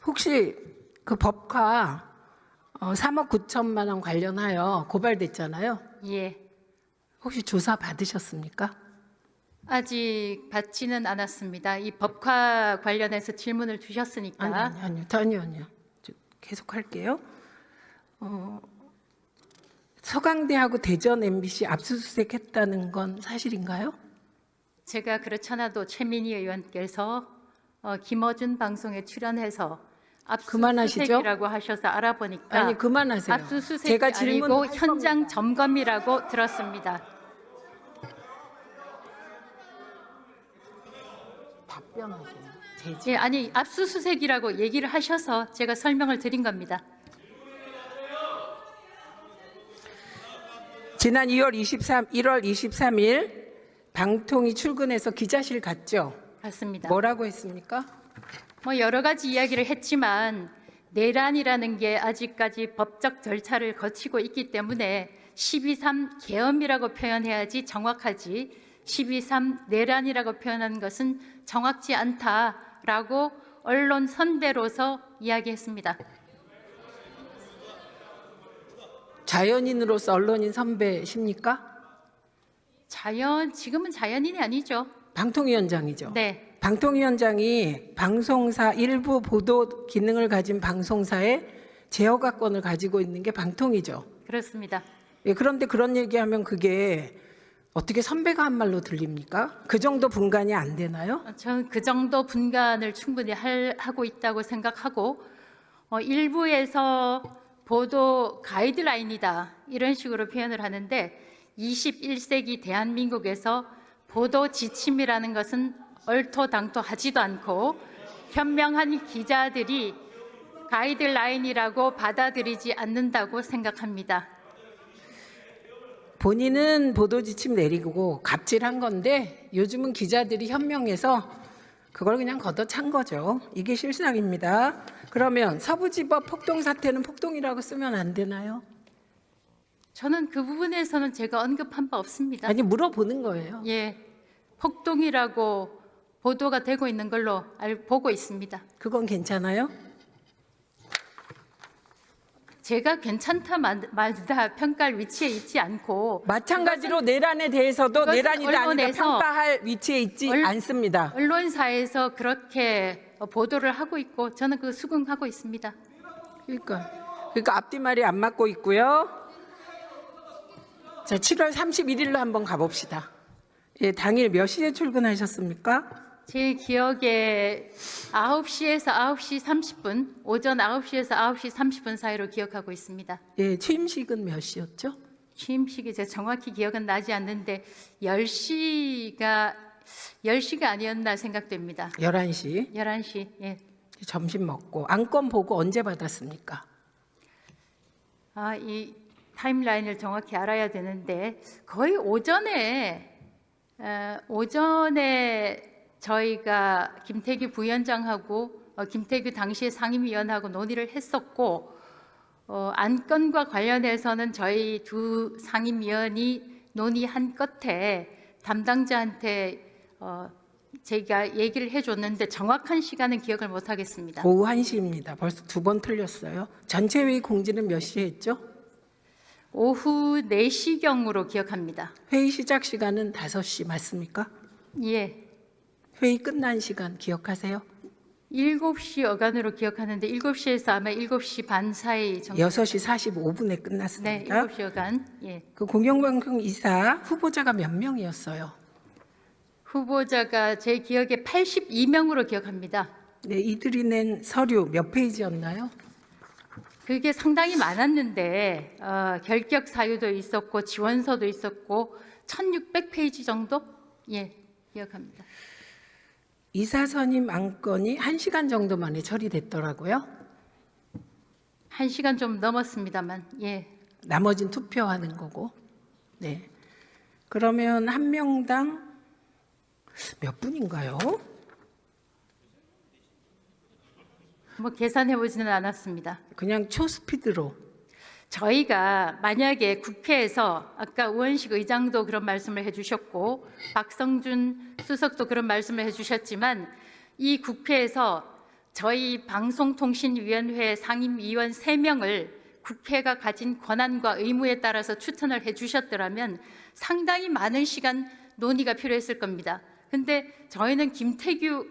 혹시 그 법카 3억 9천만 원 관련하여 고발됐잖아요. 예, 혹시 조사 받으셨습니까? 아직 받지는 않았습니다. 이 법화 관련해서 질문을 주셨으니까. 아니요. 계속 할게요. 서강대하고 대전 MBC 압수수색했다는 건 사실인가요? 제가 그렇잖아도 최민희 의원께서 김어준 방송에 출연해서 압수수색이라고 하셔서 알아보니까 아니 그만하세요. 압수수색이 제가 질문 아니고 현장 점검이라고 들었습니다. 답변하세요. 예, 아니 압수수색이라고 얘기를 하셔서 제가 설명을 드린 겁니다. 지난 1월 23일 방통위 출근해서 기자실 갔죠? 맞습니다. 뭐라고 했습니까? 여러 가지 이야기를 했지만 내란이라는 게 아직까지 법적 절차를 거치고 있기 때문에 12.3 계엄이라고 표현해야지 정확하지 12.3 내란이라고 표현하는 것은 정확치 않다라고 언론 선배로서 이야기했습니다. 자연인으로서 언론인 선배십니까? 지금은 자연인이 아니죠. 방통위원장이죠. 네, 방통위원장이 방송사 일부 보도 기능을 가진 방송사의 제어가권을 가지고 있는 게 방통위죠. 그렇습니다. 예, 그런데 그런 얘기하면 그게 어떻게 선배가 한 말로 들립니까? 그 정도 분간이 안 되나요? 저는 그 정도 분간을 충분히 하고 있다고 생각하고 일부에서 보도 가이드라인이다 이런 식으로 표현을 하는데 21세기 대한민국에서 보도 지침이라는 것은 얼토당토하지도 않고 현명한 기자들이 가이드라인이라고 받아들이지 않는다고 생각합니다. 본인은 보도 지침 내리고 갑질한 건데 요즘은 기자들이 현명해서 그걸 그냥 걷어찬 거죠. 이게 실상입니다. 그러면 서부지법 폭동 사태는 폭동이라고 쓰면 안 되나요? 저는 그 부분에서는 제가 언급한 바 없습니다. 아니 물어보는 거예요. 예, 폭동이라고 보도가 되고 있는 걸로 보고 있습니다. 그건 괜찮아요? 제가 괜찮다 말다 평가할 위치에 있지 않고 마찬가지로 내란에 대해서도 이것은 내란이다 아니다 언론에서 평가할 위치에 있지 않습니다. 언론사에서 그렇게 보도를 하고 있고 저는 그 수긍하고 있습니다. 그러니까 앞뒤말이 안 맞고 있고요. 자, 7월 31일로 한번 가봅시다. 예, 당일 몇 시에 출근하셨습니까? 제 기억에 9시에서 9시 30분, 오전 9시에서 9시 30분 사이로 기억하고 있습니다. 예, 취임식은 몇 시였죠? 취임식이 제가 정확히 기억은 나지 않는데 10시가 아니었나 생각됩니다. 11시. 11시. 예. 점심 먹고 안건 보고 언제 받았습니까? 이 타임라인을 정확히 알아야 되는데 거의 오전에 저희가 김태규 부위원장하고 김태규 당시의 상임위원하고 논의를 했었고 안건과 관련해서는 저희 두 상임위원이 논의한 끝에 담당자한테 제가 얘기를 해줬는데 정확한 시간은 기억을 못하겠습니다. 오후 1시입니다. 벌써 두 번 틀렸어요. 전체 회의 공지는 몇 시에 했죠? 오후 4시경으로 기억합니다. 회의 시작 시간은 5시 맞습니까? 예. 회의 끝난 시간 기억하세요? 7시 여간으로 기억하는데 7시에서 아마 7시 반 사이 정도. 6시 45분에 네, 끝났습니다. 7시 여간. 예. 그 공영방송 이사 후보자가 몇 명이었어요? 후보자가 제 기억에 82명으로 기억합니다. 네, 이들이 낸 서류 몇 페이지였나요? 그게 상당히 많았는데 결격 사유도 있었고 지원서도 있었고 1600페이지 정도? 예, 기억합니다. 이사 선임 안건이 1시간 정도 만에 처리됐더라고요. 1시간 좀 넘었습니다만. 예. 나머진 투표하는 거고. 네. 그러면 한 명당 몇 분인가요? 계산해 보지는 않았습니다. 그냥 초스피드로. 저희가 만약에 국회에서 아까 우원식 의장도 그런 말씀을 해주셨고 박성준 수석도 그런 말씀을 해주셨지만 이 국회에서 저희 방송통신위원회 상임위원 3명을 국회가 가진 권한과 의무에 따라서 추천을 해주셨더라면 상당히 많은 시간 논의가 필요했을 겁니다. 근데 저희는 김태규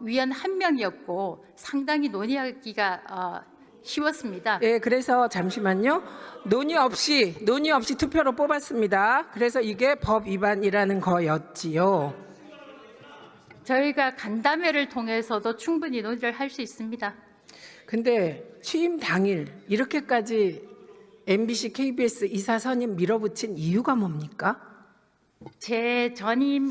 위원 1명이었고 상당히 논의하기가 쉬웠습니다. 네, 그래서 잠시만요. 논의 없이 투표로 뽑았습니다. 그래서 이게 법 위반이라는 거였지요. 저희가 간담회를 통해서도 충분히 논의를 할 수 있습니다. 근데 취임 당일 이렇게까지 MBC, KBS 이사 선임 밀어붙인 이유가 뭡니까? 제 전임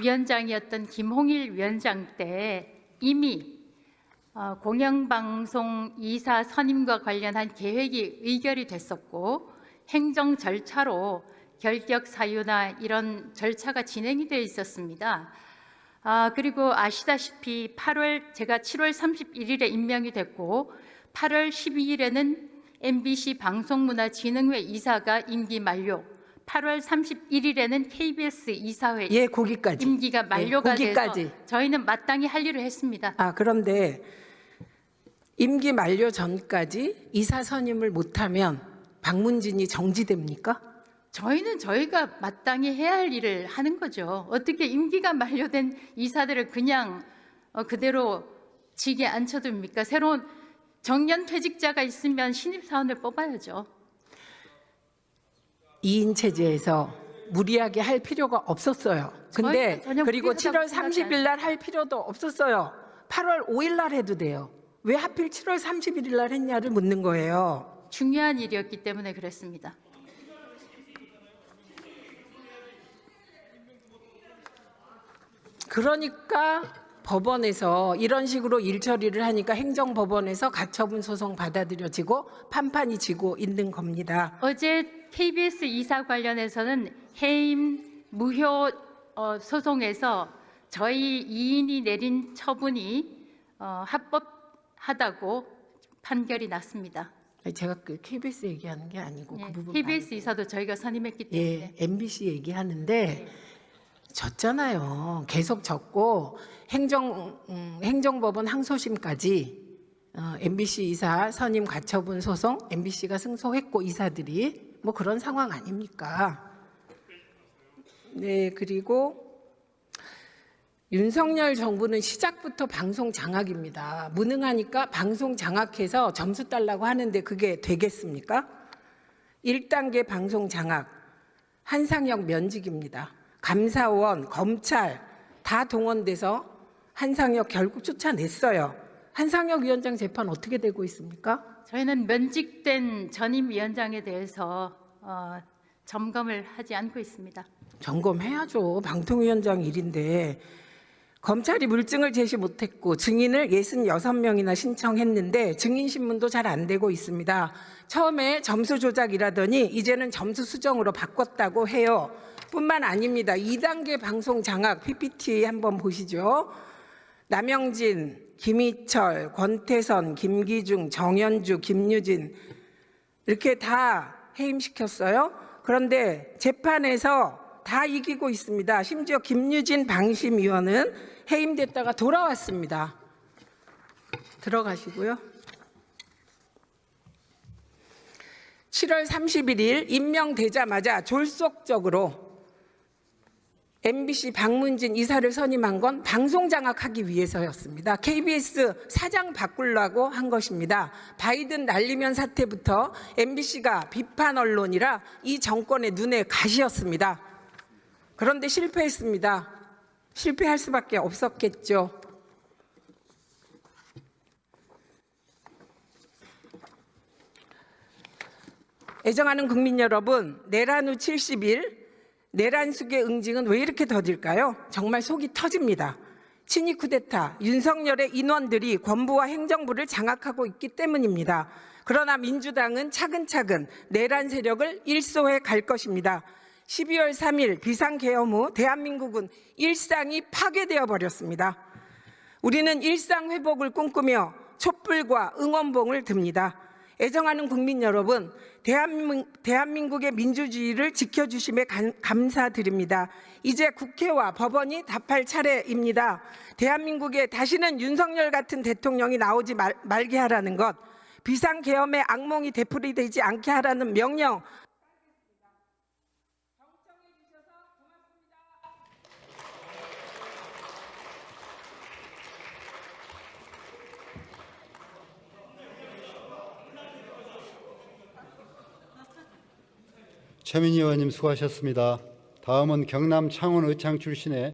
위원장이었던 김홍일 위원장 때 이미 공영방송 이사 선임과 관련한 계획이 의결이 됐었고 행정 절차로 결격 사유나 이런 절차가 진행이 되어 있었습니다. 그리고 아시다시피 제가 7월 31일에 임명이 됐고 8월 12일에는 MBC 방송문화진흥회 이사가 임기 만료, 8월 31일에는 KBS 이사회 거기까지. 임기가 만료가 거기까지. 돼서 저희는 마땅히 할 일을 했습니다. 그런데 임기 만료 전까지 이사 선임을 못하면 방문진이 정지됩니까? 저희는 저희가 마땅히 해야 할 일을 하는 거죠. 어떻게 임기가 만료된 이사들을 그냥 그대로 직에 앉혀둡니까? 새로운 정년 퇴직자가 있으면 신입사원을 뽑아야죠. 2인 체제에서 무리하게 할 필요가 없었어요. 근데 전혀 그리고 무리하다고 7월 생각하지 30일 날 할 필요도 없었어요. 8월 5일 날 해도 돼요. 왜 하필 7월 31일 날 했냐를 묻는 거예요. 중요한 일이었기 때문에 그랬습니다. 그러니까 법원에서 이런 식으로 일처리를 하니까 행정법원에서 가처분 소송 받아들여지고 판판이 지고 있는 겁니다. 어제 KBS 이사 관련해서는 해임 무효 소송에서 저희 2인이 내린 처분이 합법하다고 판결이 났습니다. 제가 그 KBS 얘기하는 게 아니고 예, 그 부분 KBS 이사도 저희가 선임했기 때문에 MBC 얘기하는데 졌잖아요. 계속 졌고 행정법원 항소심까지 MBC 이사 선임 가처분 소송 MBC가 승소했고 이사들이 뭐 그런 상황 아닙니까? 네, 그리고 윤석열 정부는 시작부터 방송 장악입니다. 무능하니까 방송 장악해서 점수 달라고 하는데 그게 되겠습니까? 1단계 방송 장악, 한상혁 면직입니다. 감사원, 검찰 다 동원돼서 한상혁 결국 쫓아냈어요. 한상혁 위원장 재판 어떻게 되고 있습니까? 저희는 면직된 전임 위원장에 대해서 점검을 하지 않고 있습니다. 점검해야죠. 방통위원장 일인데. 검찰이 물증을 제시 못했고 증인을 66명이나 신청했는데 증인 신문도 잘 안 되고 있습니다. 처음에 점수 조작이라더니 이제는 점수 수정으로 바꿨다고 해요. 뿐만 아닙니다. 2단계 방송 장악 PPT 한번 보시죠. 남영진, 김희철, 권태선, 김기중, 정현주, 김유진 이렇게 다 해임시켰어요. 그런데 재판에서 다 이기고 있습니다. 심지어 김유진 방심위원은 해임됐다가 돌아왔습니다. 들어가시고요. 7월 31일 임명되자마자 졸속적으로 MBC 방문진 이사를 선임한 건 방송 장악하기 위해서였습니다. KBS 사장 바꾸려고 한 것입니다. 바이든 날리면 사태부터 MBC가 비판 언론이라 이 정권의 눈에 가시였습니다. 그런데 실패했습니다. 실패할 수밖에 없었겠죠. 애정하는 국민 여러분, 내란 후 70일 내란숙의 응징은 왜 이렇게 더딜까요? 정말 속이 터집니다. 친위 쿠데타, 윤석열의 인원들이 권부와 행정부를 장악하고 있기 때문입니다. 그러나 민주당은 차근차근 내란 세력을 일소해 갈 것입니다. 12월 3일 비상계엄 후 대한민국은 일상이 파괴되어 버렸습니다. 우리는 일상 회복을 꿈꾸며 촛불과 응원봉을 듭니다. 애정하는 국민 여러분, 대한민국의 민주주의를 지켜주심에 감사드립니다. 이제 국회와 법원이 답할 차례입니다. 대한민국에 다시는 윤석열 같은 대통령이 나오지 말게 하라는 것, 비상계엄의 악몽이 되풀이되지 않게 하라는 명령, 최민희 의원님 수고하셨습니다. 다음은 경남 창원 의창 출신의